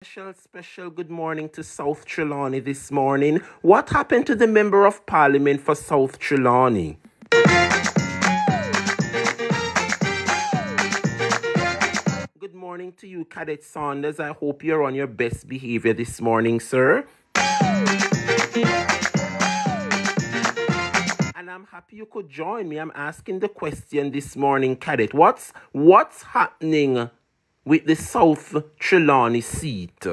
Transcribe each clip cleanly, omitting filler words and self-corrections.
Special good morning to South Trelawney this morning. What happened to the Member of Parliament for South Trelawney? Good morning to you, Cadet Saunders. I hope you're on your best behavior this morning, sir. And I'm happy you could join me. I'm asking the question this morning, Cadet. What's happening with the South Trelawney seat?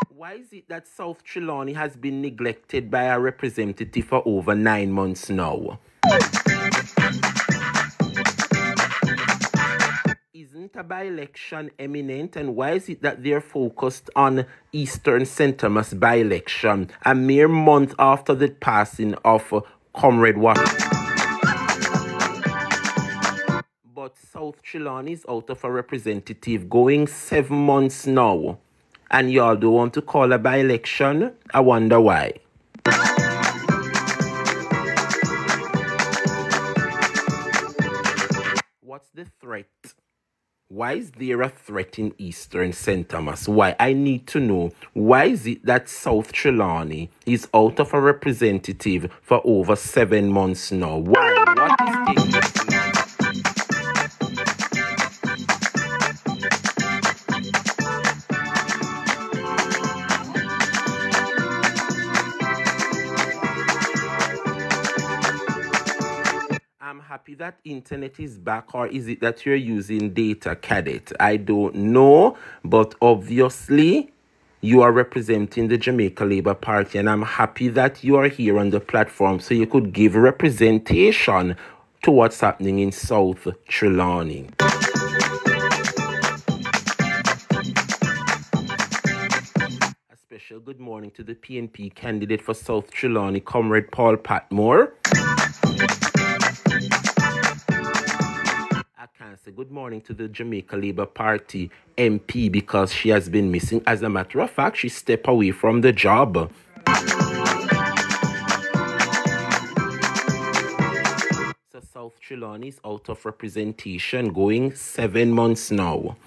Why is it that South Trelawney has been neglected by a representative for over 9 months now? Isn't a by-election imminent, and why is it that they're focused on Eastern St. Thomas by-election a mere month after the passing of Comrade Washington? But South Trelawney is out of a representative going 7 months now. And y'all don't want to call a by-election? I wonder why. What's the threat? Why is there a threat in Eastern St. Thomas? Why? I need to know. Why is it that South Trelawney is out of a representative for over 7 months now? Why? What is taking place? I'm happy that internet is back, or is it that you're using data, Cadet? I don't know, but obviously you are representing the Jamaica Labour Party, and I'm happy that you are here on the platform so you could give representation to what's happening in South Trelawney. A special good morning to the PNP candidate for South Trelawney, Comrade Paul Patmore. Say good morning to the Jamaica Labour Party MP because she has been missing. As a matter of fact, she stepped away from the job. So South Trelawney is out of representation going 7 months now.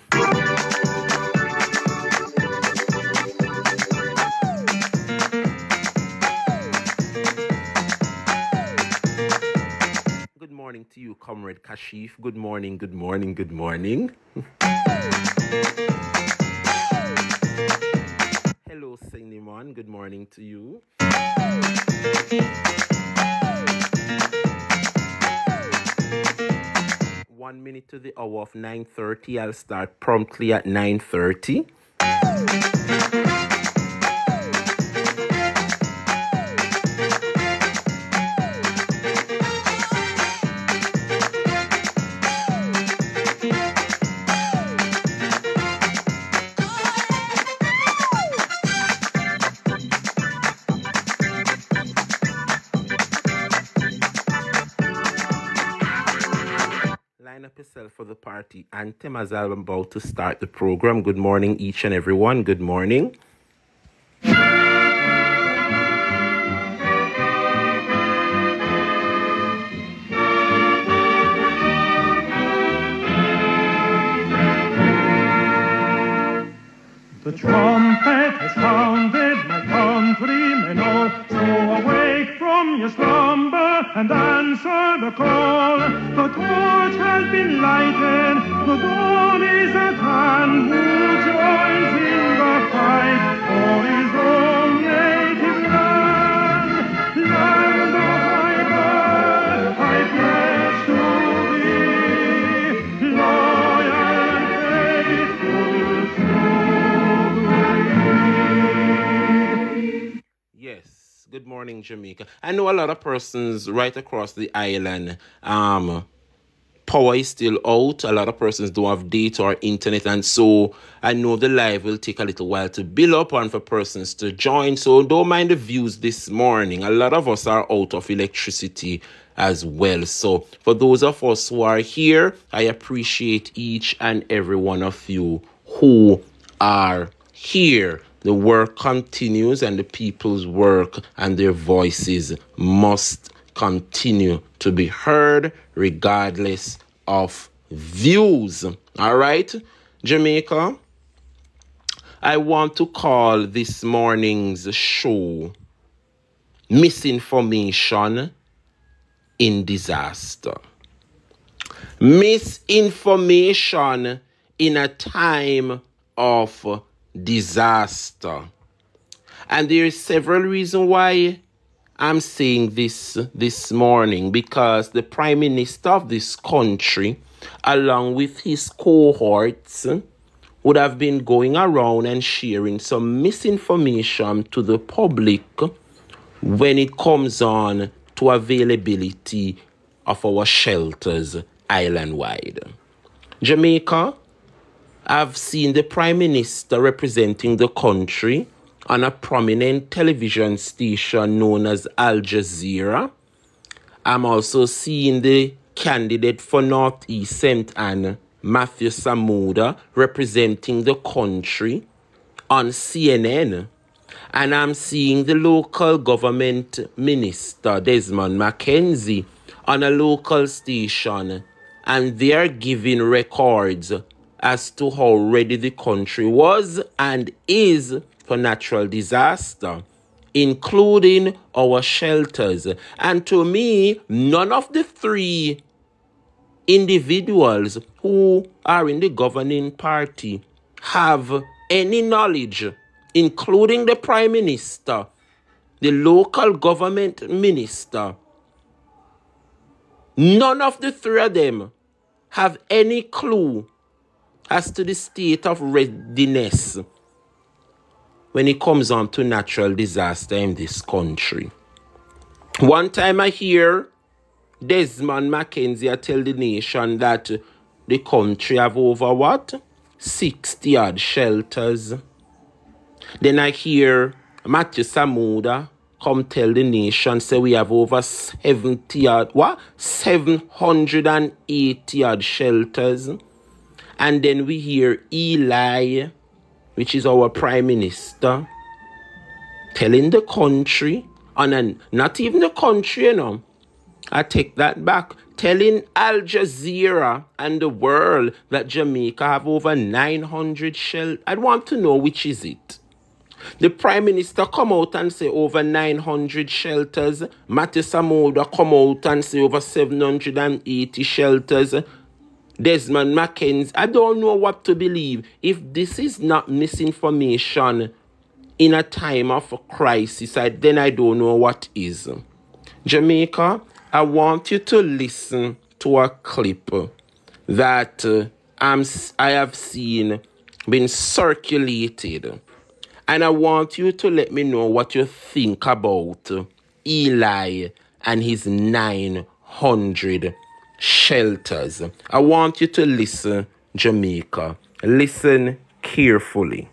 Good morning to you, Comrade Kashif. Good morning, good morning, good morning. Hello, Cinnamon. Good morning to you. 1 minute to the hour of 9:30. I'll start promptly at 9:30. Line up yourself for the party anthem as I'm about to start the program. Good morning, each and everyone. Good morning. The trumpet has sounded, my countrymen all, so awake from your slumber and answer the call. The torch has been lighted, the dawn is at hand. Who joins in the fight for his own native land? Land of my birth, I pledge to thee, loyal and faithful, true. Yes, good morning, Jamaica. I know a lot of persons right across the island, power is still out. A lot of persons don't have data or internet, and so I know the live will take a little while to build up and for persons to join. So don't mind the views this morning. A lot of us are out of electricity as well. So for those of us who are here, I appreciate each and every one of you who are here. The work continues, and the people's work and their voices must continue to be heard regardless of views. All right, Jamaica, I want to call this morning's show Misinformation in Disaster. Misinformation in a time of disaster. And there is several reasons why I'm saying this morning, because the Prime Minister of this country, along with his cohorts, would have been going around and sharing some misinformation to the public when it comes on to availability of our shelters island-wide. Jamaica, I've seen the Prime Minister representing the country on a prominent television station known as Al Jazeera. I'm also seeing the candidate for Northeast St. Anne, Matthew Samuda, representing the country on CNN. And I'm seeing the local government minister, Desmond Mackenzie, on a local station. And they're giving records as to how ready the country was and is for natural disaster, including our shelters. And to me, none of the three individuals who are in the governing party have any knowledge, including the Prime Minister, the local government minister. None of the three of them have any clue as to the state of readiness when it comes on to natural disaster in this country. One time I hear Desmond Mackenzie tell the nation that the country have over 60 odd shelters. Then I hear Matthew Samuda come tell the nation, say we have over 780 odd shelters. And then we hear Eli, which is our Prime Minister, telling the country, not even the country, I take that back, telling Al Jazeera and the world that Jamaica have over 900 shelters. I want to know which is it. The Prime Minister come out and say over 900 shelters. Matthew Samuda come out and say over 780 shelters. Desmond Mackenzie, I don't know what to believe. If this is not misinformation in a time of a crisis, then I don't know what is. Jamaica, I want you to listen to a clip that I have seen been circulated. And I want you to let me know what you think about Eli and his 900 shelters. I want you to listen, Jamaica. Listen carefully.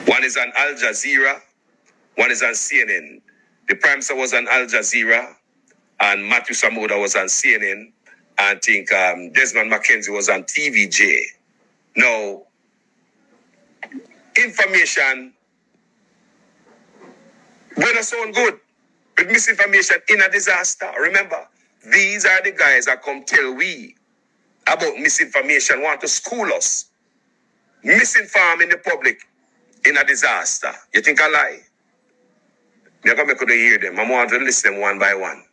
One is on Al Jazeera, one is on CNN. The Prime Minister was on Al Jazeera, and Matthew Samuda was on CNN. And I think Desmond Mackenzie was on TVJ. Now, information, we're not sound good. With misinformation in a disaster. Remember, these are the guys that come tell we about misinformation, want to school us. Misinforming the public in a disaster. You think I lie? You're going to make you hear them. I want to listen them one by one.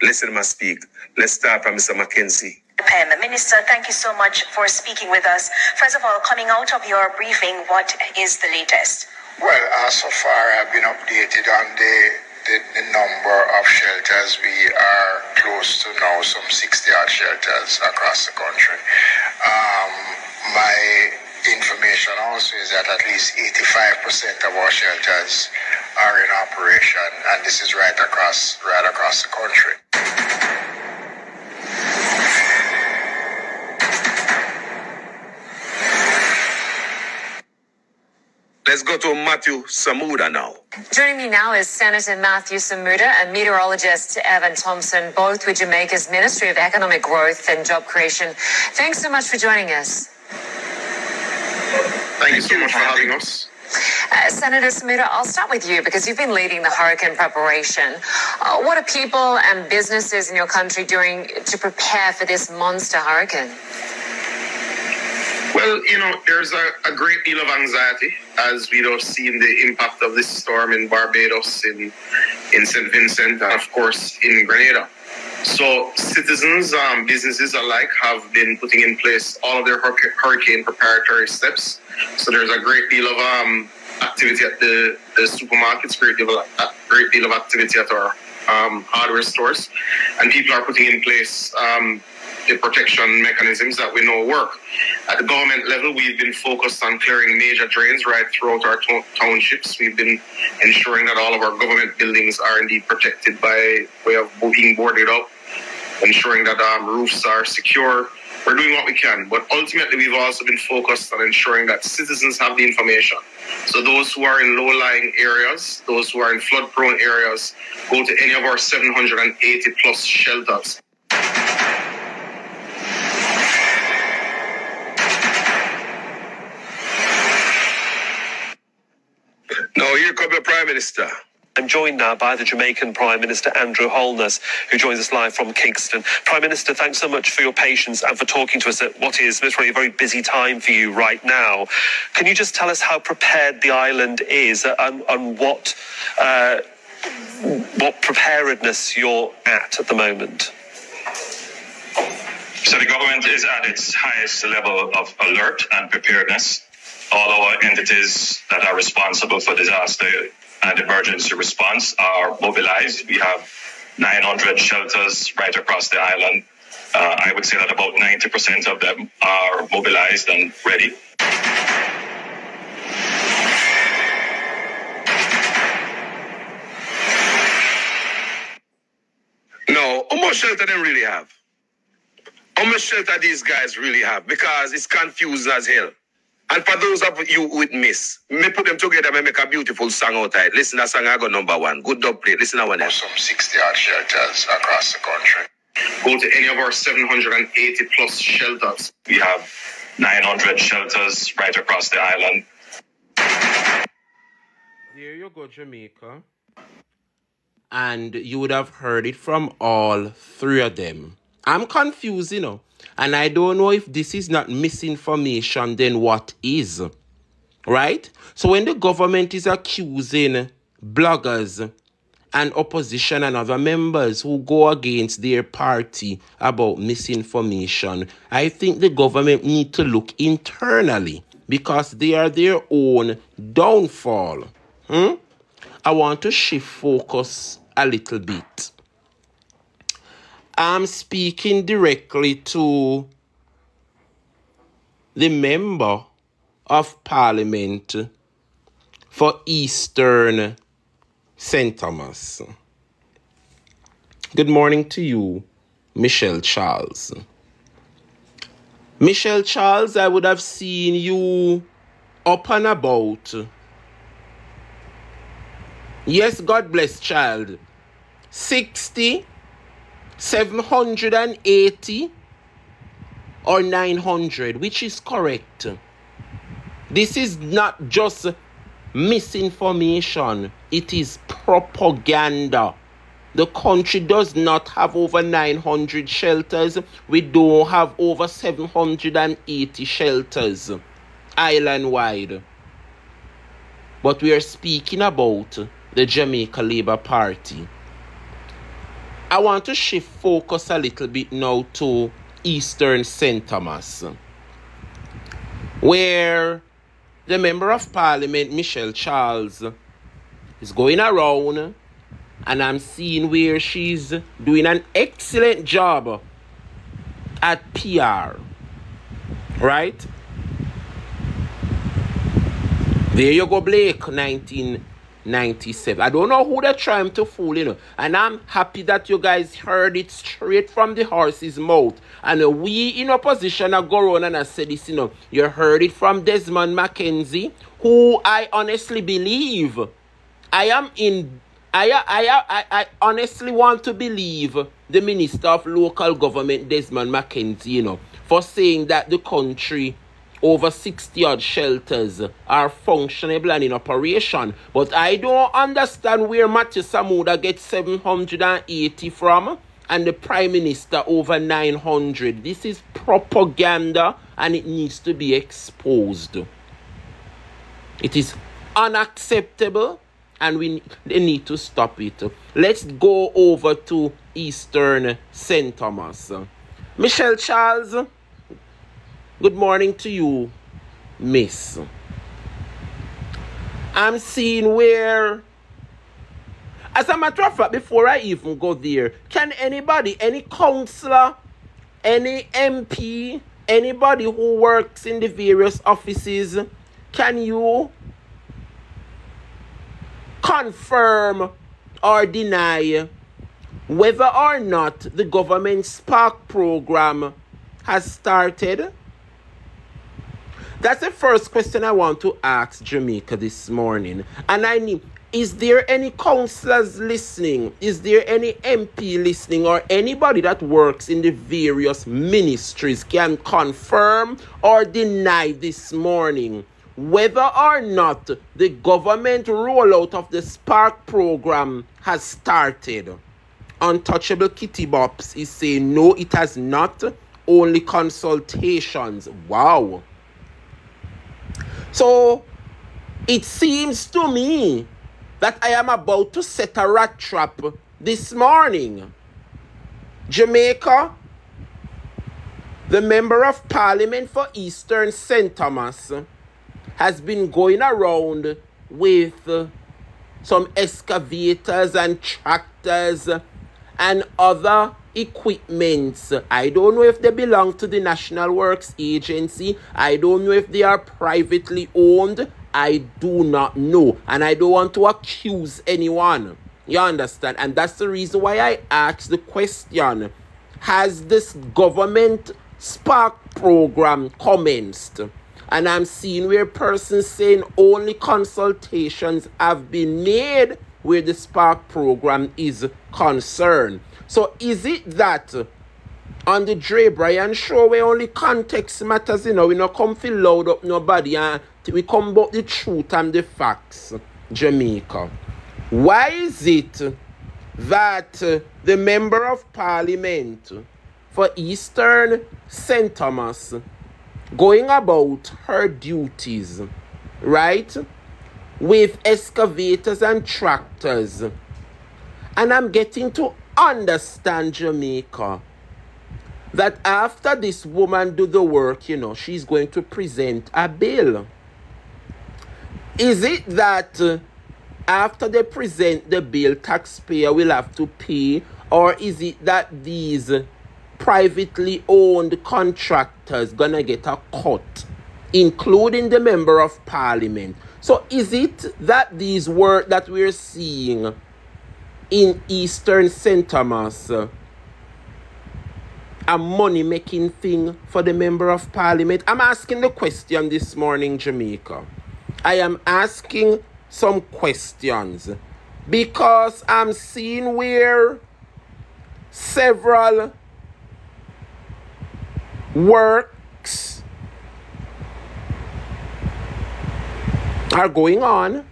Listen to them speak. Let's start from Mr. Mackenzie. Minister, thank you so much for speaking with us. First of all, coming out of your briefing, what is the latest? Well, so far I've been updated on the number of shelters. We are close to now some 60 odd shelters across the country. My information also is that at least 85% of our shelters are in operation, and this is right across the country. Let's go to Matthew Samuda now. Joining me now is Senator Matthew Samuda and meteorologist Evan Thompson, both with Jamaica's Ministry of Economic Growth and Job Creation. Thanks so much for joining us. Thank you so much for having us. Senator Samuda, I'll start with you because you've been leading the hurricane preparation. What are people and businesses in your country doing to prepare for this monster hurricane? Well, there's a great deal of anxiety as we have seen the impact of this storm in Barbados, in St. Vincent, and of course in Grenada. So citizens, businesses alike have been putting in place all of their hurricane preparatory steps. So there's a great deal of activity at the supermarkets, great deal of activity at our hardware stores, and people are putting in place the protection mechanisms that we know work. At the government level, we've been focused on clearing major drains right throughout our townships. We've been ensuring that all of our government buildings are indeed protected by way of being boarded up, ensuring that roofs are secure. We're doing what we can, but ultimately we've also been focused on ensuring that citizens have the information. So those who are in low-lying areas, those who are in flood-prone areas, go to any of our 780 plus shelters. Now, here comes the Prime Minister. I'm joined now by the Jamaican Prime Minister, Andrew Holness, who joins us live from Kingston. Prime Minister, thanks so much for your patience and for talking to us at what is literally a very busy time for you right now. Can you just tell us how prepared the island is and what preparedness you're at the moment? So the government is at its highest level of alert and preparedness. All our entities that are responsible for disaster and emergency response are mobilized. We have 900 shelters right across the island. I would say that about 90% of them are mobilized and ready. No, how much shelter they really have? How much shelter these guys really have? Because it's confusing as hell. And for those of you who miss, me put them together and make a beautiful song out of it. Listen, that song I got #1. Good dub play. Listen to one else. Some 60-odd shelters across the country. Go to any of our 780 plus shelters. We have 900 shelters right across the island. There you go, Jamaica. And you would have heard it from all three of them. I'm confused, and I don't know if this is not misinformation, then what is? Right? So when the government is accusing bloggers and opposition and other members who go against their party about misinformation, I think the government need to look internally because they are their own downfall. I want to shift focus a little bit. I'm speaking directly to the member of Parliament for Eastern St. Thomas. Good morning to you, Michelle Charles. Michelle Charles, I would have seen you up and about. Yes, God bless, child. 60, 780 or 900, which is correct. This is not just misinformation, it is propaganda. The country does not have over 900 shelters. We don't have over 780 shelters island-wide. But we are speaking about the Jamaica Labour Party. I want to shift focus a little bit now to Eastern St. Thomas, where the Member of Parliament, Michelle Charles, is going around, and I'm seeing where she's doing an excellent job at PR, right? There you go, Blake, 1997. I don't know who they're trying to fool, And I'm happy that you guys heard it straight from the horse's mouth. And we in opposition are go on and I said this, You heard it from Desmond Mackenzie, who I honestly believe I honestly want to believe the Minister of Local Government, Desmond Mackenzie, for saying that the country over 60 odd shelters are functionable and in operation. But I don't understand where Matthew Samuda gets 780 from and the Prime Minister over 900. This is propaganda and it needs to be exposed. It is unacceptable and they need to stop it. Let's go over to Eastern St. Thomas. Michelle Charles, good morning to you, miss. I'm seeing where, as a matter of fact, before I even go there, can anybody, any councillor, any MP, anybody who works in the various offices, can you confirm or deny whether or not the government Spark program has started? That's the first question I want to ask Jamaica this morning. And I need, is there any councillors listening? Is there any MP listening or anybody that works in the various ministries can confirm or deny this morning whether or not the government rollout of the Spark program has started? Untouchable Kitty Bops is saying no, it has not. Only consultations. Wow. So it seems to me that I am about to set a rat trap this morning. Jamaica, the Member of Parliament for Eastern St. Thomas, has been going around with some excavators and tractors and other equipments. I don't know if they belong to the National Works Agency. I don't know if they are privately owned. I do not know. And I don't want to accuse anyone. You understand? And that's the reason why I asked the question. Has this government Spark program commenced? And I'm seeing where persons saying only consultations have been made where the Spark program is concerned. So is it that on the Dre Bryan show where only context matters, you know, we not come feel loud up nobody and we come about the truth and the facts, Jamaica? Why is it that the Member of Parliament for Eastern St. Thomas going about her duties, right, with excavators and tractors, and I'm getting to understand, Jamaica, that after this woman do the work, you know, she's going to present a bill. Is it that after they present the bill, taxpayer will have to pay, or is it that these privately owned contractors gonna get a cut, including the Member of Parliament? So is it that these work that we're seeing in Eastern St. Thomas a money-making thing for the Member of Parliament? I'm asking the question this morning, Jamaica. I am asking some questions because I'm seeing where several works are going on.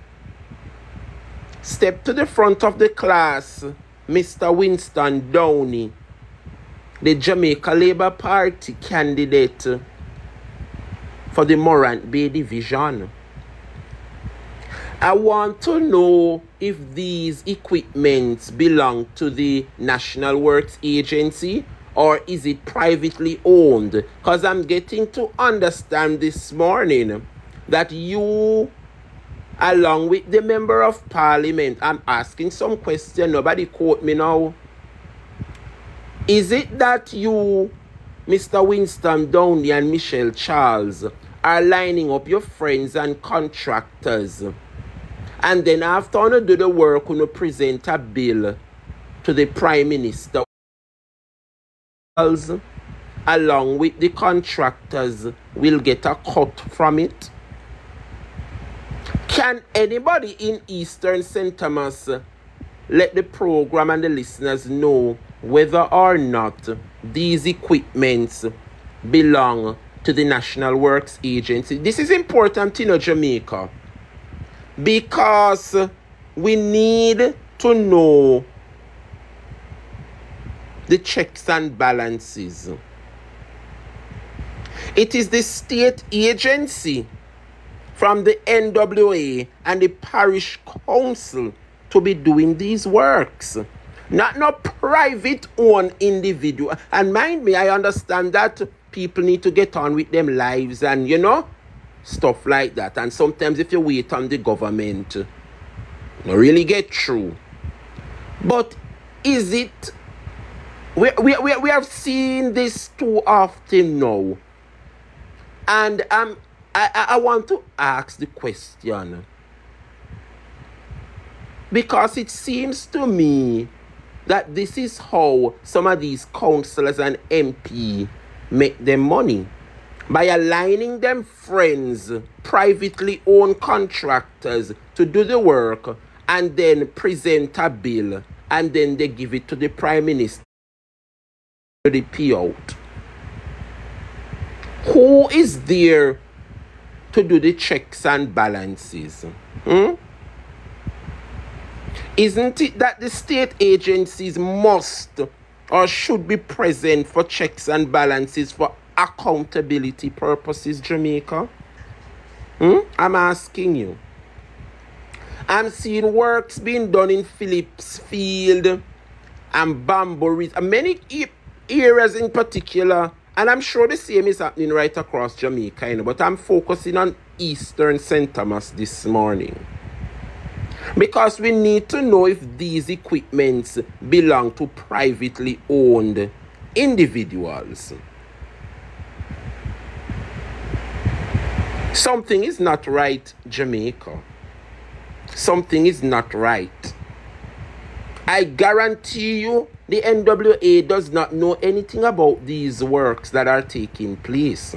Step to the front of the class, Mr. Winston Downey, the Jamaica Labour Party candidate for the Morant Bay Division. I want to know if these equipments belong to the National Works Agency or is it privately owned? Because I'm getting to understand this morning that you, along with the Member of Parliament, I'm asking some question, nobody quote me now. Is it that you, Mr. Winston Downey and Michelle Charles, are lining up your friends and contractors, and then after you do the work, you present a bill to the Prime Minister, along with the contractors, will get a cut from it? Can anybody in Eastern St. Thomas let the program and the listeners know whether or not these equipments belong to the National Works Agency. This is important, Jamaica, because we need to know the checks and balances. It is the state agency from the NWA and the parish council to be doing these works, not no private owned individual. And mind me, I understand that people need to get on with them lives and stuff like that. And sometimes if you wait on the government, you don't really get through. But is it? We have seen this too often now. And I want to ask the question, because it seems to me that this is how some of these councillors and MP make their money, by aligning them friends, privately owned contractors to do the work and then present a bill and then they give it to the Prime Minister to the payout. Who is there to do the checks and balances? Isn't it that the state agencies must or should be present for checks and balances for accountability purposes, Jamaica? I'm asking you. I'm seeing works being done in Phillipsfield and Bamboo, many areas in particular. And I'm sure the same is happening right across Jamaica, but I'm focusing on Eastern St. Thomas this morning. Because we need to know if these equipments belong to privately owned individuals. Something is not right, Jamaica. Something is not right. I guarantee you the NWA does not know anything about these works that are taking place.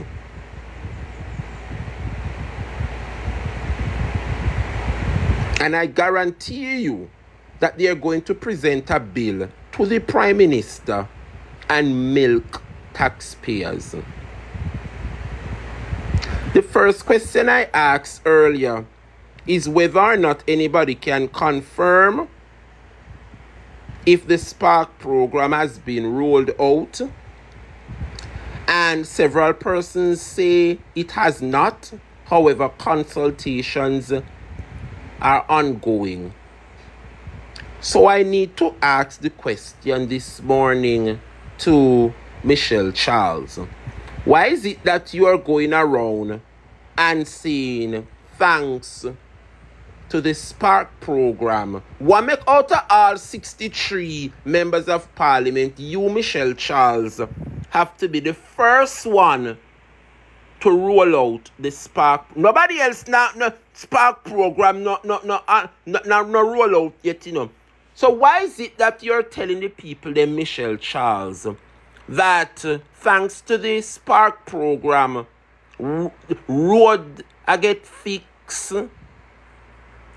And I guarantee you that they are going to present a bill to the Prime Minister and milk taxpayers. The first question I asked earlier is whether or not anybody can confirm if the Spark program has been rolled out. And several persons say it has not. However, consultations are ongoing. So I need to ask the question this morning to Michelle Charles. Why is it that you are going around and saying thanks to the Spark program? What make out of all 63 members of parliament, you, Michelle Charles, have to be the first one to roll out the Spark? Nobody else now no Spark program no roll out yet, So why is it that you're telling the people, then, Michelle Charles, that thanks to the Spark program, road I get fixed?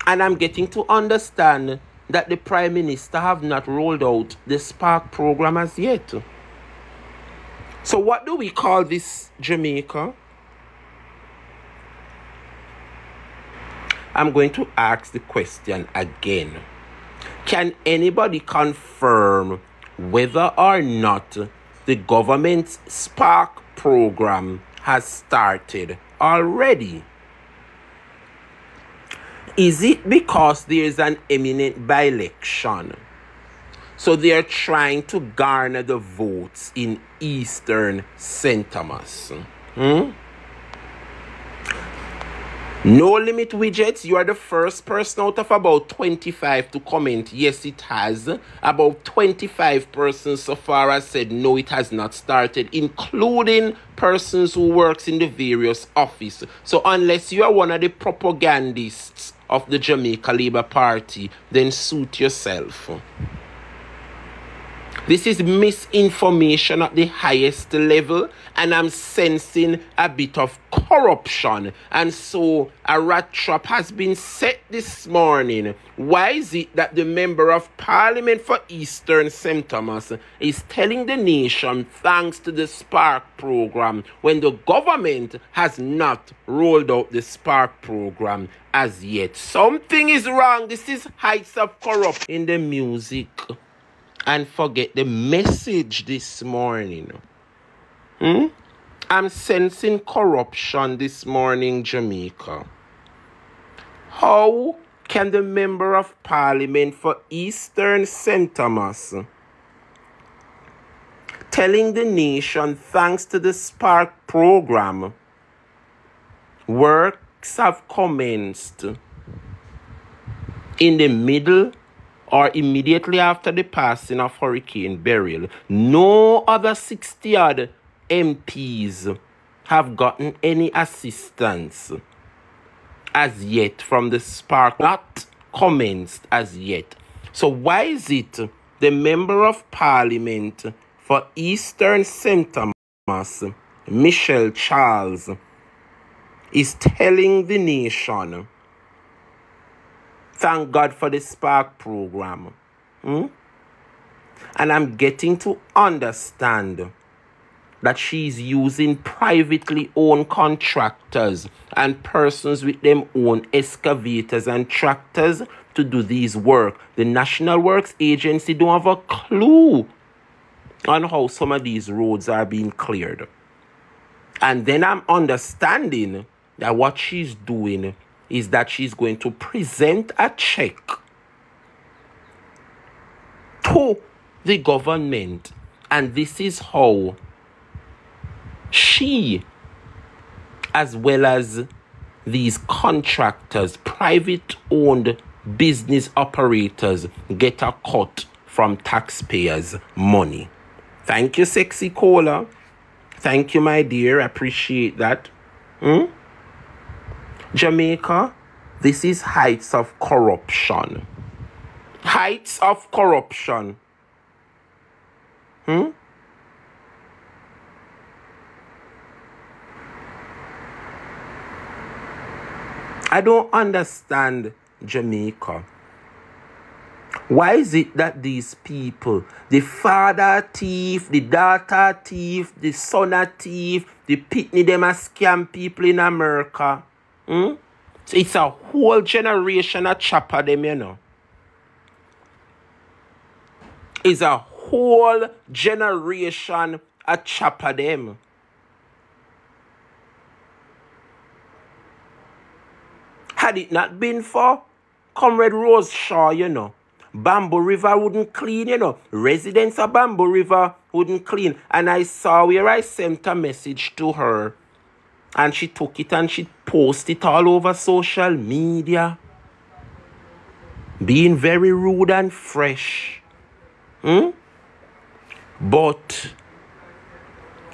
And I'm getting to understand that the Prime Minister have not rolled out the Spark program as yet. So what do we call this, Jamaica? I'm going to ask the question again. Can anybody confirm whether or not the government's Spark program has started already? Is it because there is an imminent by-election? So they are trying to garner the votes in Eastern St. Thomas. No Limit Widgets, you are the first person out of about 25 to comment. Yes, it has. About 25 persons so far has said no, it has not started, including persons who works in the various offices. So unless you are one of the propagandists of the Jamaica Labour Party, then suit yourself. This is misinformation at the highest level, and I'm sensing a bit of corruption. And so a rat trap has been set this morning. Why is it that the Member of Parliament for Eastern St. Thomas is telling the nation thanks to the Spark program when the government has not rolled out the Spark program as yet? Something is wrong. This is heights of corruption in the music. And forget the message this morning. I'm sensing corruption this morning, Jamaica. How can the Member of Parliament for Eastern St. Thomas telling the nation thanks to the Spark program works have commenced in the middle or immediately after the passing of Hurricane Beryl? No other 60-odd MPs have gotten any assistance as yet from the Spark, not commenced as yet. So why is it the Member of Parliament for Eastern St. Thomas, Michelle Charles, is telling the nation, thank God for the Spark program? And I'm getting to understand that she's using privately owned contractors and persons with them own excavators and tractors to do these work. The National Works Agency don't have a clue on how some of these roads are being cleared. And then I'm understanding that what she's doing is that she's going to present a check to the government. And this is how she, as well as these contractors, private-owned business operators, get a cut from taxpayers' money. Thank you, Sexy Cola. Thank you, my dear. I appreciate that. Jamaica, this is heights of corruption. Heights of corruption. I don't understand, Jamaica. Why is it that these people, the father thief, the daughter thief, the son a thief, the pitney them a scam people in America? So it's a whole generation of chopper them, you know. It's a whole generation of chopper them. Had it not been for Comrade Rose Shaw, you know, Bamboo River wouldn't clean, you know. Residents of Bamboo River wouldn't clean. And I saw where I sent a message to her. And she took it and she posted it all over social media. Being very rude and fresh. But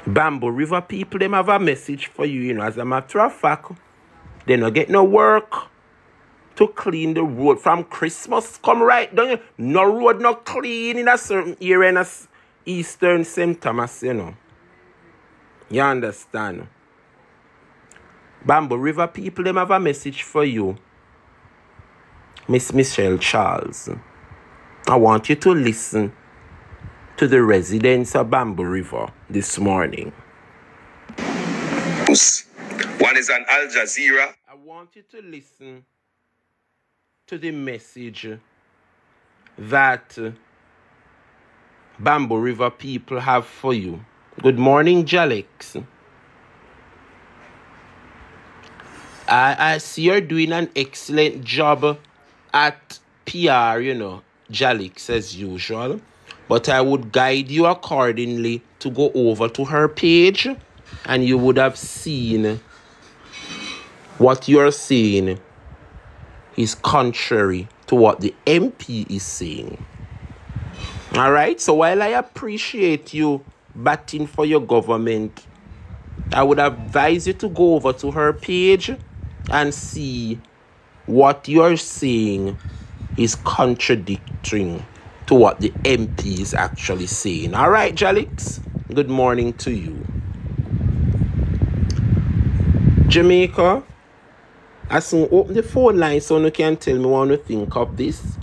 Bamboo River people, them have a message for you, you know. As a matter of fact, they don't get no work to clean the road from Christmas. Come right down. No road not clean in a certain area in a Eastern St. Thomas, you know. You understand? Bamboo River people, them have a message for you. Miss Michelle Charles. I want you to listen to the residents of Bamboo River this morning. One is on Al Jazeera. I want you to listen to the message that Bamboo River people have for you. Good morning, Jalix. I see you're doing an excellent job at PR, you know, Jalix, as usual. But I would guide you accordingly to go over to her page, and you would have seen what you're saying is contrary to what the MP is saying. All right? So while I appreciate you batting for your government, I would advise you to go over to her page and see what you're saying is contradicting to what the MP is actually saying. All right, Jalix, good morning to you. Jamaica, I soon open the phone line so you can tell me what you think of this.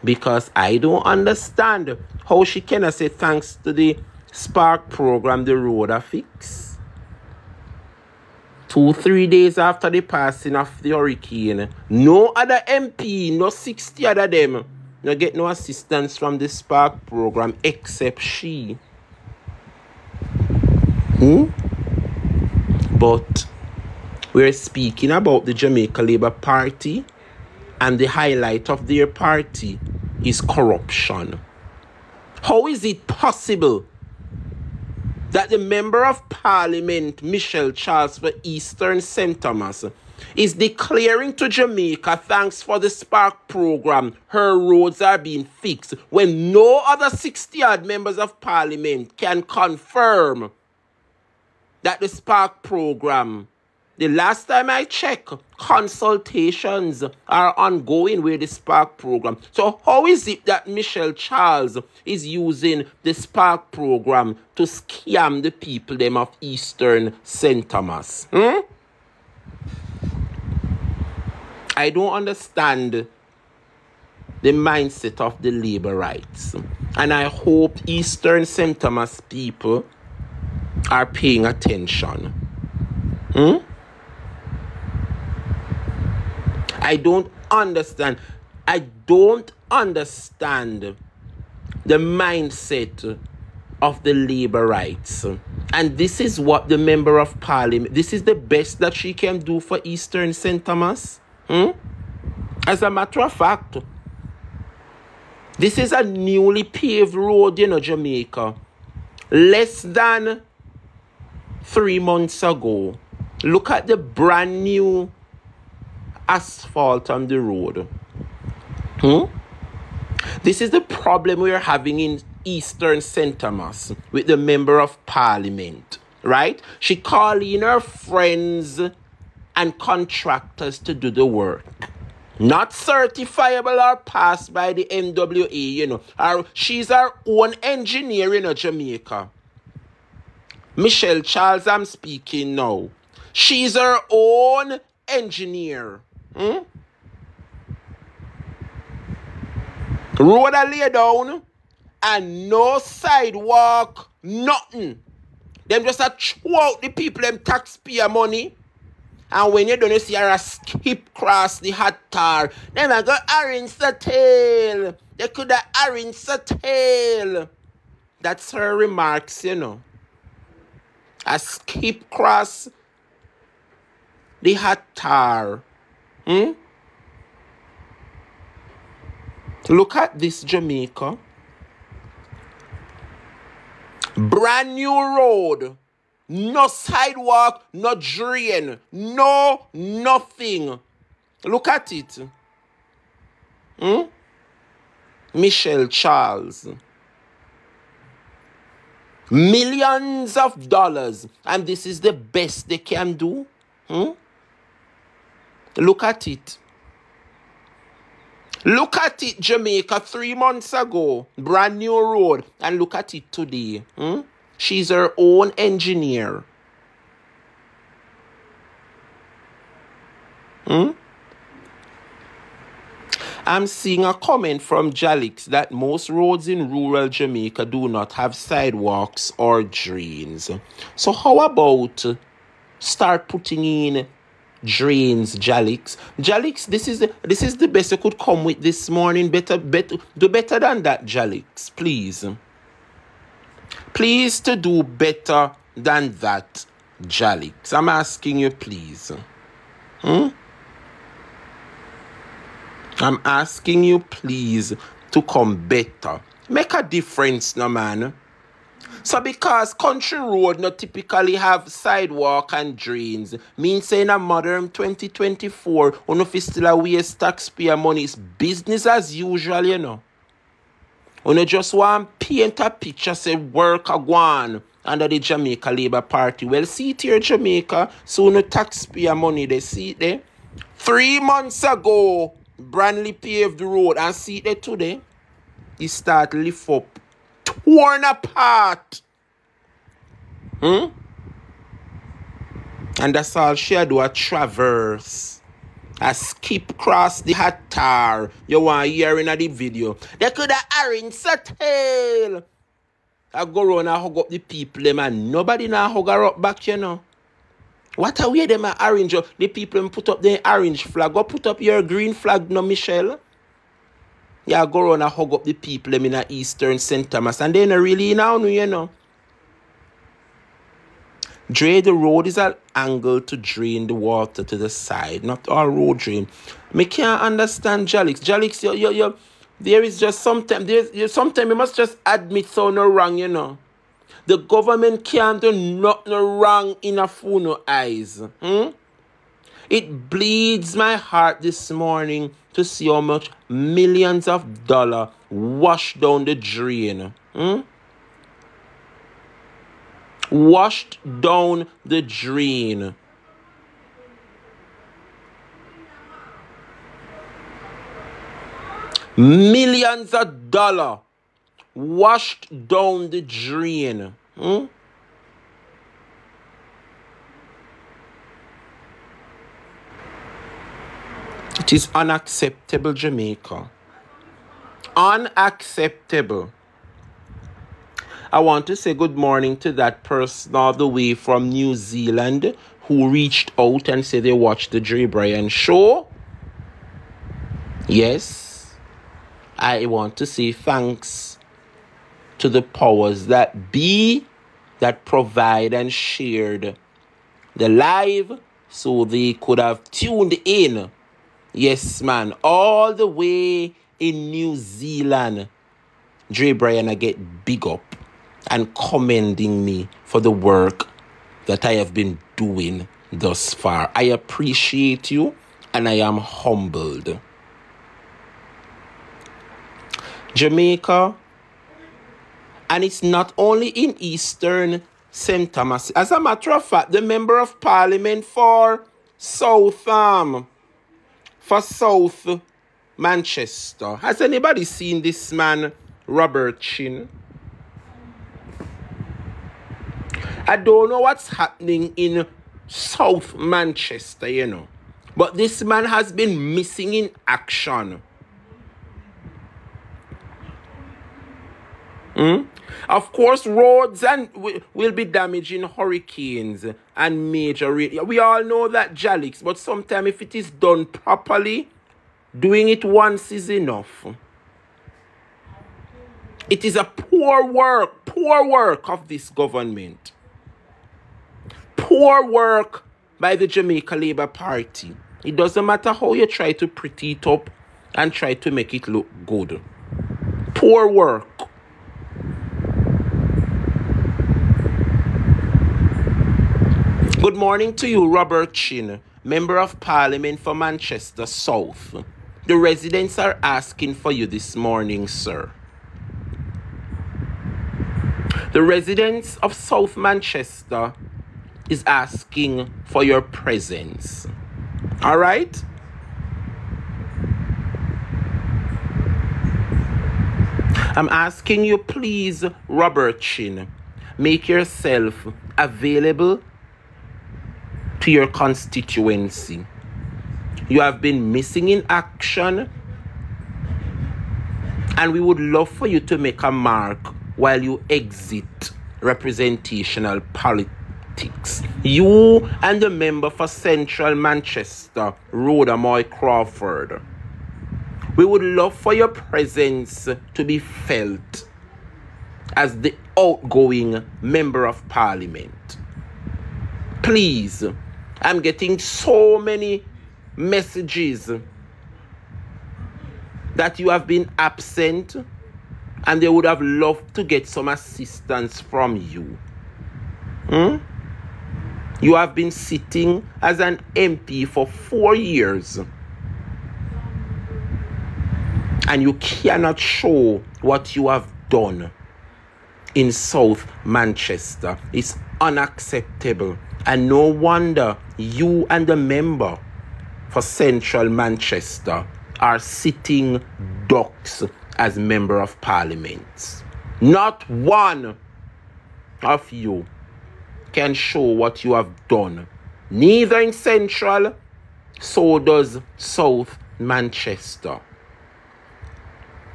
Because I don't understand how she cannot say thanks to the Spark program the road are fixed. 2-3 days after the passing of the hurricane, no other MP, no 60 other them, no get no assistance from the Spark program except she. But we're speaking about the Jamaica Labour Party, and the highlight of their party is corruption. How is it possible that the Member of Parliament, Michelle Charles for Eastern St. Thomas, is declaring to Jamaica, thanks for the Spark program, her roads are being fixed, when no other 60-odd members of Parliament can confirm that the Spark program, the last time I checked, consultations are ongoing with the Spark program. So how is it that Michelle Charles is using the Spark program to scam the people them of Eastern St. Thomas? I don't understand the mindset of the labor rights. And I hope Eastern St. Thomas people are paying attention. I don't understand the mindset of the labor rights. And this is what the Member of Parliament, this is the best that she can do for Eastern St. Thomas. As a matter of fact, this is a newly paved road, Jamaica. Less than 3 months ago. Look at the brand new asphalt on the road. This is the problem we're having in Eastern St. Thomas with the Member of Parliament, right? She called in her friends and contractors to do the work. Not certifiable or passed by the MWA, she's her own engineer in Jamaica. Michelle Charles, I'm speaking now. She's her own engineer. Road are laid down and no sidewalk, nothing. Them just throw out the people them taxpayer money. And when you don't see her skip cross the hot tar, them a go orange the tail. They could have orange the tail. That's her remarks, A skip cross the hot tar. Look at this, Jamaica. Brand new road. No sidewalk, no drain. No, nothing. Look at it. Michelle Charles. Millions of dollars. And this is the best they can do. Look at it. Look at it, Jamaica, 3 months ago. Brand new road. And look at it today. She's her own engineer. I'm seeing a comment from Jalix that most roads in rural Jamaica do not have sidewalks or drains. So how about start putting in drains, Jalix? Jalix, this is the best you could come with this morning. Better, do better than that, Jalix, please. Please to do better than that, Jalix. I'm asking you, please. I'm asking you, please, to come better. Make a difference, no man. So because country road not typically have sidewalk and drains, means in a modern 2024, if it's still a waste taxpayer money, it's business as usual, You just want to paint a picture, say work a go under the Jamaica Labour Party. Well, see it here, Jamaica. So no taxpayer money, they see it there. 3 months ago, Branley paved the road and see it there today. he start lift up, torn apart. And that's all she do, a traverse. A skip cross the hot tar. You want to hear in the video. They could have arranged a tail. I go around and hug up the people, them, and nobody now hug her up back, you know. What a way them arrange the people put up their orange flag. Go put up your green flag, no, Michelle. Yeah, go around and hug up the people them in a Eastern St. Thomas. And they not really now, you know. The road is an angle to drain the water to the side. Not all road drain. Me can't understand Jalix. Jalix, there is just sometimes you must just admit so no wrong, you know. The government can't do nothing wrong in a fool no eyes. It bleeds my heart this morning to see how much millions of dollars wash down the drain. Washed down the drain. Millions of dollars washed down the drain. It is unacceptable, Jamaica. Unacceptable. I want to say good morning to that person all the way from New Zealand who reached out and said they watched the Dre Bryan show. Yes, I want to say thanks to the powers that be that provide and shared the live so they could have tuned in. Yes, man, all the way in New Zealand. Dre Bryan, I get big up and commending me for the work that I have been doing thus far. I appreciate you and I am humbled. Jamaica, and it's not only in Eastern St. Thomas. As a matter of fact, the Member of Parliament for South Manchester. Has anybody seen this man, Robert Chin? I don't know what's happening in South Manchester, you know. But this man has been missing in action. Of course, roads will be damaged in hurricanes and major... We all know that, Jalix, but sometimes if it is done properly, doing it once is enough. It is a poor work of this government. Poor work by the Jamaica Labour Party. It doesn't matter how you try to pretty it up and try to make it look good. Poor work. Good morning to you, Robert Chin, Member of Parliament for Manchester South. The residents are asking for you this morning, sir. The residents of South Manchester is asking for your presence. All right? I'm asking you, please, Robert Chin, make yourself available to your constituency. You have been missing in action, and we would love for you to make a mark while you exit representational politics. You and the member for Central Manchester, Rhoda Moy Crawford. We would love for your presence to be felt as the outgoing Member of Parliament. Please, I'm getting so many messages that you have been absent and they would have loved to get some assistance from you. You have been sitting as an MP for 4 years and you cannot show what you have done in South Manchester. It's unacceptable. And no wonder you and the member for Central Manchester are sitting ducks as member of parliament. Not one of you can show what you have done. Neither in Central, so does South Manchester.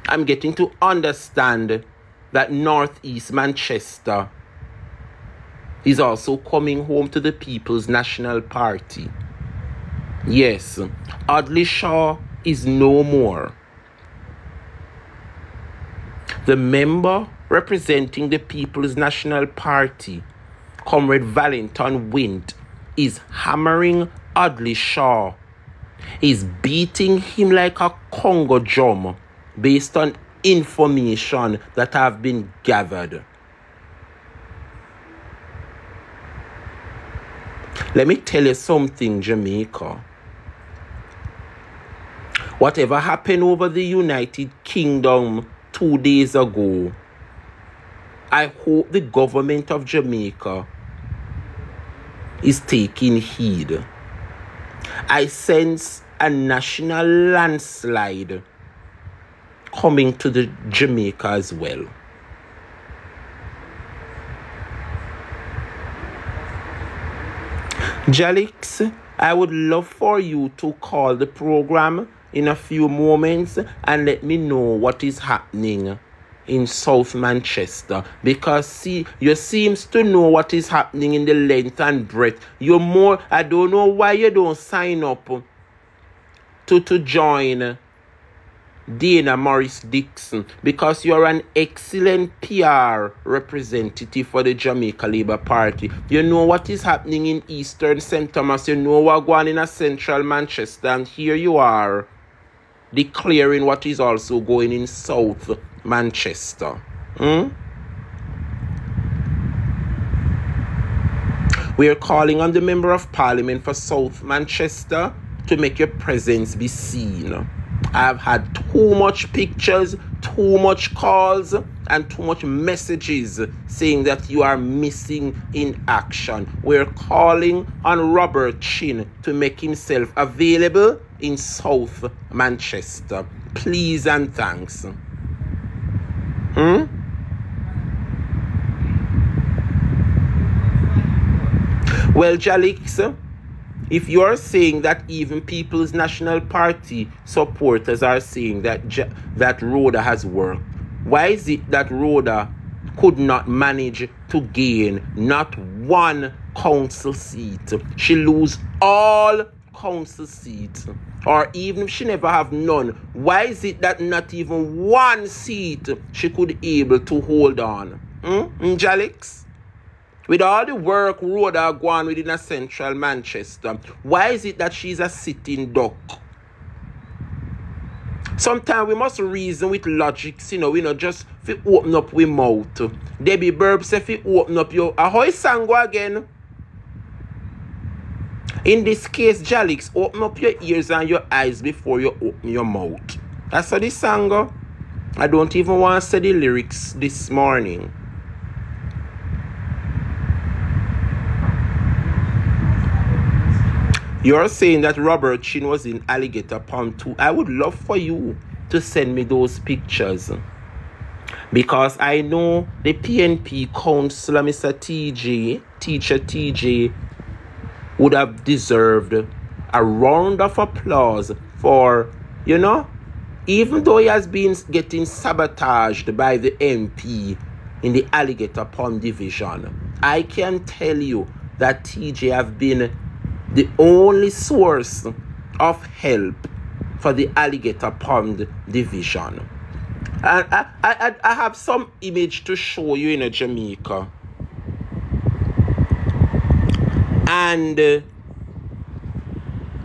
I'm getting to understand that Northeast Manchester is also coming home to the People's National Party. Yes, Audley Shaw is no more. The member representing the People's National Party, Comrade Valentin Wint, is hammering Audley Shaw. He's beating him like a Congo drum based on information that have been gathered. Let me tell you something, Jamaica. Whatever happened over the United Kingdom 2 days ago, I hope the government of Jamaica is taking heed. I sense a national landslide coming to the Jamaica as well. Jalix, I would love for you to call the program in a few moments and let me know what is happening in South Manchester, because see, you seems to know what is happening in the length and breadth. I don't know why you don't sign up to join Dana Morris Dixon, because you're an excellent PR representative for the Jamaica Labour Party. You know what is happening in Eastern St. Thomas, you know what's going on in a Central Manchester, and here you are declaring what is also going in South Manchester. We are calling on the Member of Parliament for South Manchester to make your presence be seen. I've had too much pictures, too much calls, and too much messages saying that you are missing in action. We're calling on Robert Chin to make himself available in South Manchester. Please and thanks. Well, Jalix, if you are saying that even People's National Party supporters are saying that Rhoda has worked, why is it that Rhoda could not manage to gain not one council seat? She lose all council seats, or even if she never have none, why is it that not even one seat she could able to hold on? Jalix? With all the work Rhoda go on within a Central Manchester, why is it that she's a sitting duck? Sometimes we must reason with logics, we not just if we open up we mouth. Debbie Burb said if you open up your ahoy sango again. In this case, Jalix, open up your ears and your eyes before you open your mouth. That's how this song go. I don't even want to say the lyrics this morning. You're saying that Robert Chin was in Alligator Pond too. I would love for you to send me those pictures, because I know the PNP councillor, Mr. Teacher TJ, would have deserved a round of applause for, even though he has been getting sabotaged by the MP in the Alligator Pond division. I can tell you that TJ have been the only source of help for the Alligator Pond division. And I have some image to show you in Jamaica. And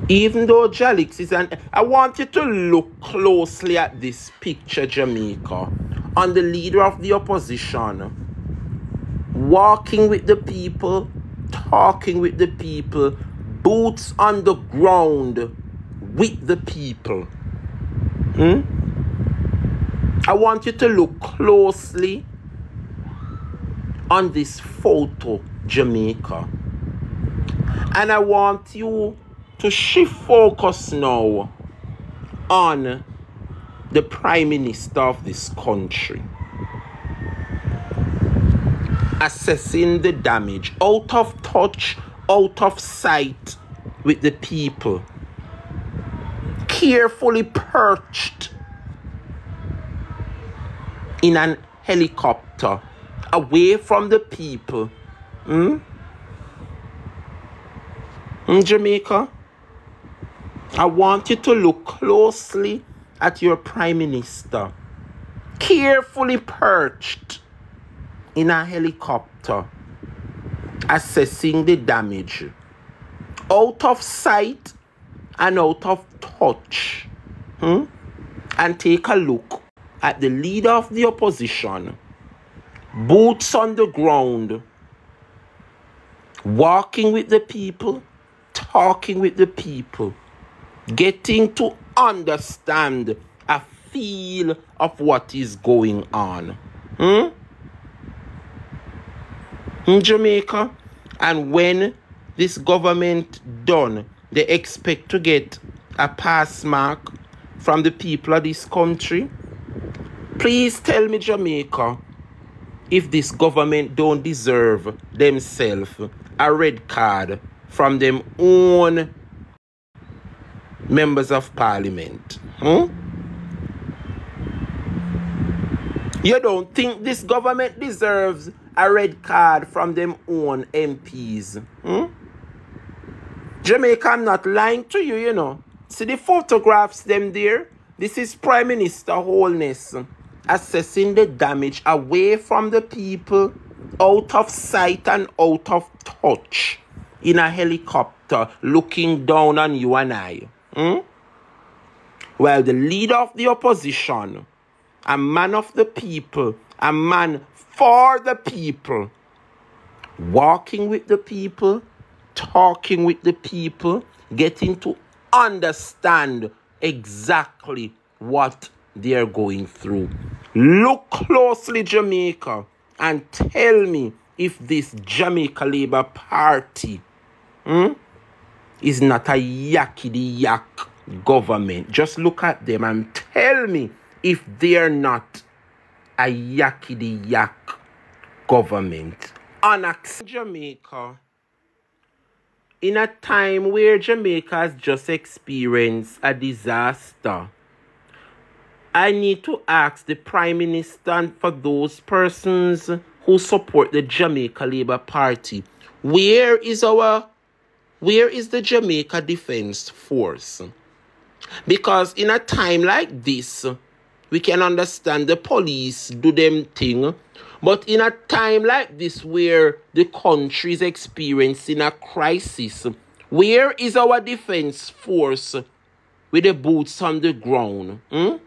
even though Jalix is I want you to look closely at this picture, Jamaica, on the leader of the opposition, walking with the people, talking with the people, boots on the ground with the people. I want you to look closely on this photo, Jamaica. And I want you to shift focus now on the Prime Minister of this country, assessing the damage, out of touch, out of sight with the people, carefully perched in an helicopter, away from the people. In Jamaica, I want you to look closely at your Prime Minister, carefully perched in a helicopter, assessing the damage, out of sight and out of touch. And take a look at the leader of the opposition, boots on the ground, walking with the people, talking with the people, getting to understand a feel of what is going on. In Jamaica. And when this government done, they expect to get a pass mark from the people of this country. Please tell me, Jamaica, if this government don't deserve themselves a red card from them own members of parliament. You don't think this government deserves a red card from them own MPs? Jamaica, I'm not lying to you, you know. See the photographs them there? This is Prime Minister Holness assessing the damage away from the people, out of sight and out of touch, in a helicopter looking down on you and I. Well, the leader of the opposition, a man of the people, a man for the people, walking with the people, talking with the people, getting to understand exactly what they're going through. Look closely, Jamaica, and tell me if this Jamaica Labour Party is not a yakety-yak government. Just look at them and tell me if they're not a yakety-yak government. Jamaica, in a time where Jamaica has just experienced a disaster, I need to ask the Prime Minister and for those persons who support the Jamaica Labour Party, where is the Jamaica Defence Force? Because in a time like this, we can understand the police do them thing, but in a time like this where the country is experiencing a crisis, where is our defense force with the boots on the ground to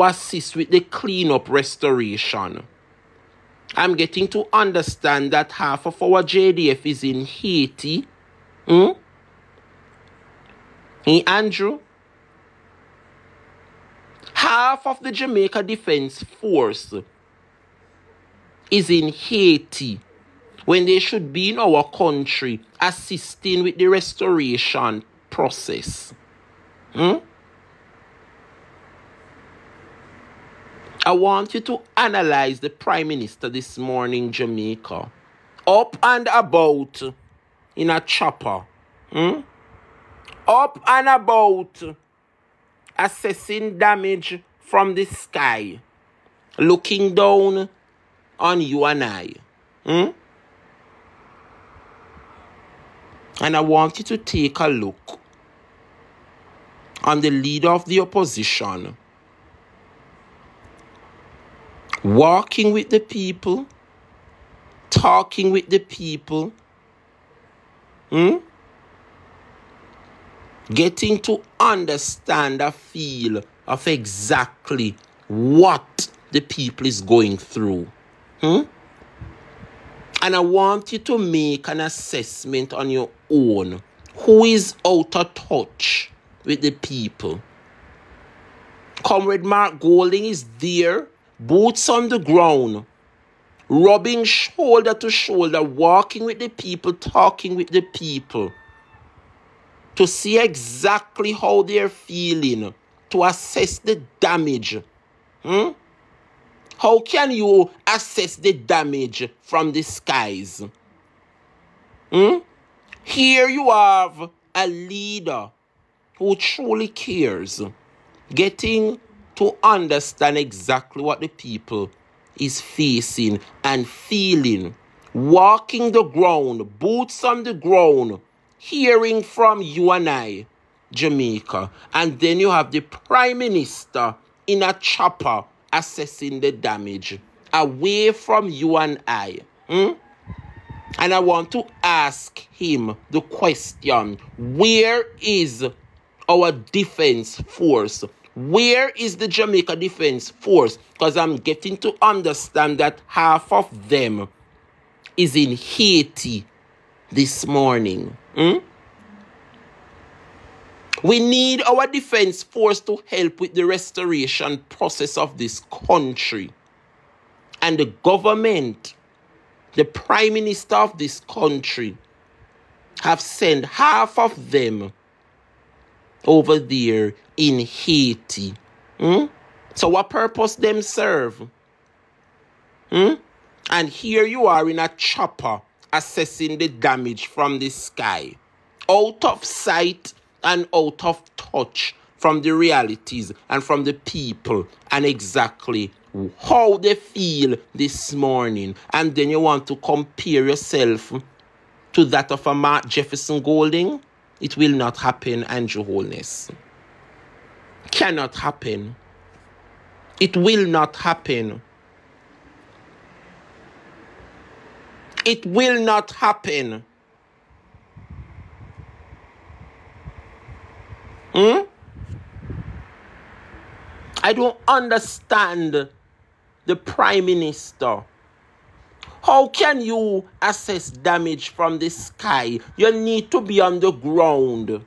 assist with the cleanup restoration? I'm getting to understand that half of our JDF is in Haiti. In Andrew, half of the Jamaica Defence Force is in Haiti when they should be in our country assisting with the restoration process. I want you to analyze the Prime Minister this morning, Jamaica. Up and about in a chopper. Up and about assessing damage from the sky. Looking down on you and I. And I want you to take a look on the leader of the opposition, walking with the people, talking with the people, getting to understand a feel of exactly what the people is going through. And I want you to make an assessment on your own. Who is out of touch with the people? Comrade Mark Golding is there, boots on the ground, rubbing shoulder to shoulder, walking with the people, talking with the people, to see exactly how they're feeling, to assess the damage? How can you assess the damage from the skies? Here you have a leader who truly cares, getting to understand exactly what the people is facing and feeling, walking the ground, boots on the ground, hearing from you and I, Jamaica. And then you have the Prime Minister in a chopper assessing the damage away from you and I. And I want to ask him the question, where is our defense force? Where is the Jamaica Defense Force? Because I'm getting to understand that half of them is in Haiti this morning. We need our defense force to help with the restoration process of this country. And the government, the Prime Minister of this country, have sent half of them over there in Haiti. So what purpose them serve? And here you are in a chopper assessing the damage from the sky, out of sight and out of touch from the realities and from the people and exactly how they feel this morning. And then you want to compare yourself to that of a Mark Jefferson Golding? It will not happen, Andrew Holness. Cannot happen. It will not happen. It will not happen. I don't understand the Prime Minister. How can you assess damage from the sky? You need to be on the ground,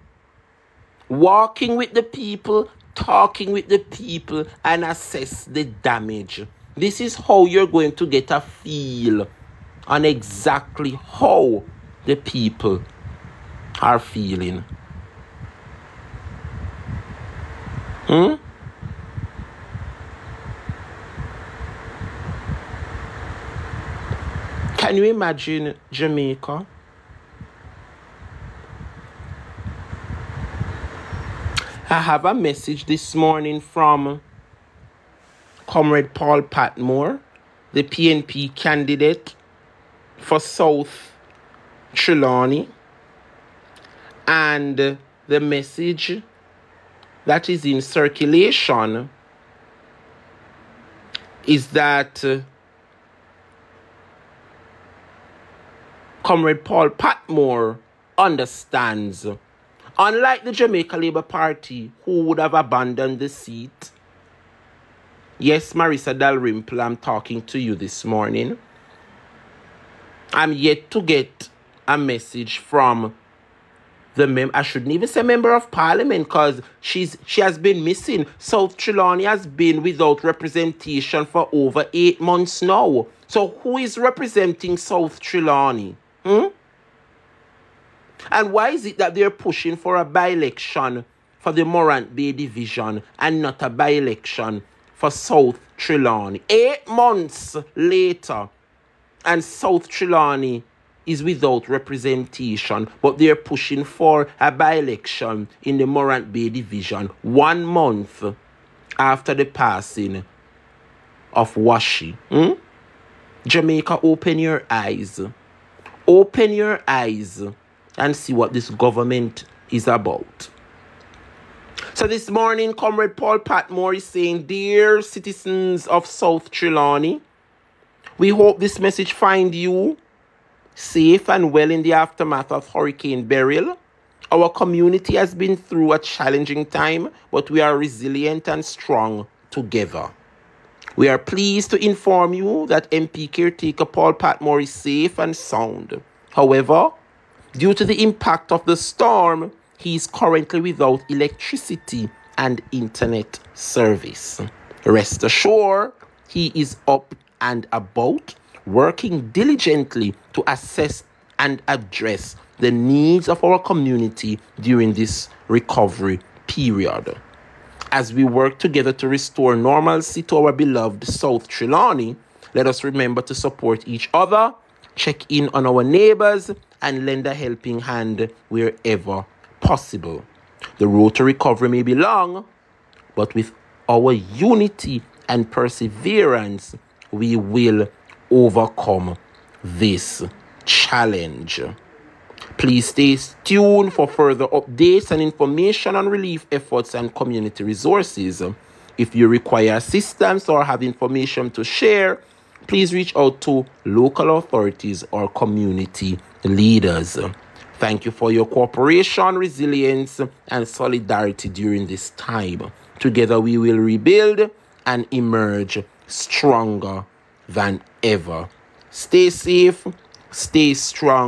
walking with the people, talking with the people, and assess the damage. This is how you're going to get a feel on exactly how the people are feeling. Can you imagine Jamaica? I have a message this morning from Comrade Paul Patmore, the PNP candidate for South Trelawney. And the message that is in circulation is that Comrade Paul Patmore understands, unlike the Jamaica Labour Party, who would have abandoned the seat. Yes, Marissa Dalrymple, I'm talking to you this morning. I'm yet to get a message from the I shouldn't even say member of parliament, because she has been missing. South Trelawney has been without representation for over 8 months now. So who is representing South Trelawney? And why is it that they're pushing for a by-election for the Morant Bay division and not a by-election for South Trelawney? 8 months later, and South Trelawney is without representation, but they're pushing for a by-election in the Morant Bay division 1 month after the passing of Washi. Jamaica, open your eyes. Open your eyes and see what this government is about. So this morning, Comrade Paul Patmore is saying, dear citizens of South Trelawney, we hope this message finds you safe and well in the aftermath of Hurricane Beryl. Our community has been through a challenging time, but we are resilient and strong together. We are pleased to inform you that MP caretaker Paul Patmore is safe and sound. However, due to the impact of the storm, he is currently without electricity and internet service. Rest assured, he is up and about, working diligently to assess and address the needs of our community during this recovery period. As we work together to restore normalcy to our beloved South Trelawney, let us remember to support each other, check in on our neighbors, and lend a helping hand wherever possible. The road to recovery may be long, but with our unity and perseverance, we will overcome this challenge. Please stay tuned for further updates and information on relief efforts and community resources. If you require assistance or have information to share, please reach out to local authorities or community leaders. Thank you for your cooperation, resilience, and solidarity during this time. Together we will rebuild and emerge stronger than ever. Stay safe, stay strong.